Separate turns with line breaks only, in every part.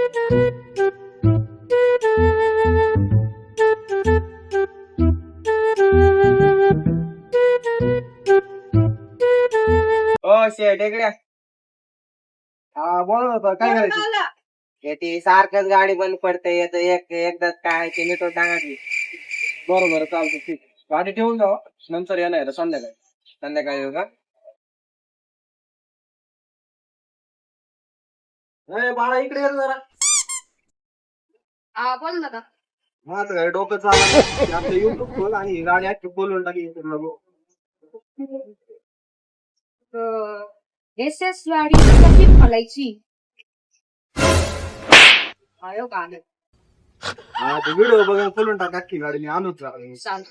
ओ शेट इकडे.
हा बोला होता काय करायचं.
हे ती सारखंच गाडी बंद पडते येत एकदाच काय ते नीट टाकायची.
बरोबर चालतं ठीक. गाडी ठेवून जावा नंतर येणार संध्याकाळी.
संध्याकाळी येऊ का?
बाळा इकडे ये रे जरा.
हा बोल दादा.
हा तर काय डोकं चाललं आपलं युट्यूब खोल आणि ही गाडी अख्खी बोलून टाकी.
एस एस गाडी कशी फलायची? आयो गाणं
हा ते व्हिडिओ बघून बोलून टाक अख्खी गाडी मी आणूच राहिलो.
चाल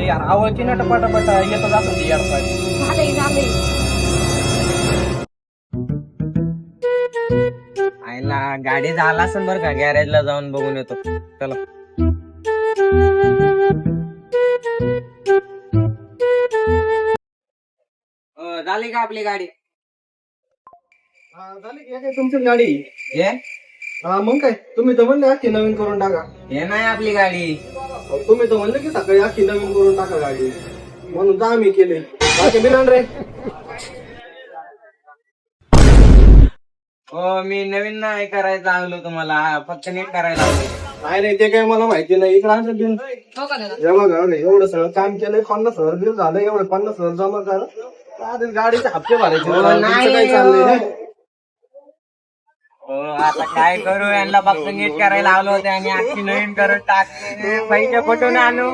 यार आवडची ना टपाटपट येतं जातं ते यार पाहिजे.
झाले
आईला गाडी झाला असेल बरं का, गॅरेजला जाऊन बघून येतो. चला. झाली का आपली गाडी?
हा झाली की काय तुमची गाडी.
हे
हा मग काय तुम्ही तर म्हणले अख्खी नवीन करून टाका.
हे नाही आपली गाडी.
तुम्ही तर म्हणले की सकाळी अख्खी नवीन करून टाका गाडी म्हणून तर आम्ही केले. बाकी मिळणार रे.
हो मी नवीन नाही करायला लागलो तुम्हाला, फक्त नीट करायला लागलो.
नाही नाही ते काय मला माहिती नाही. इकडे आणलं बिल
हो का दादा?
हे बघा रे, एवढं सगळं काम केलंय 50,000 बिल झालं. एवढं 50,000 जमा झालं. आधी गाडीचे हप्ते भरायचे.
हो,
तुमचं
नाही.
काय चाललंय हे?
हो आता काय करू, यांना फक्त नीट करायला लावलं होतं आणि अख्खी नवीन करून टाकते. पैसे कुठून आणू?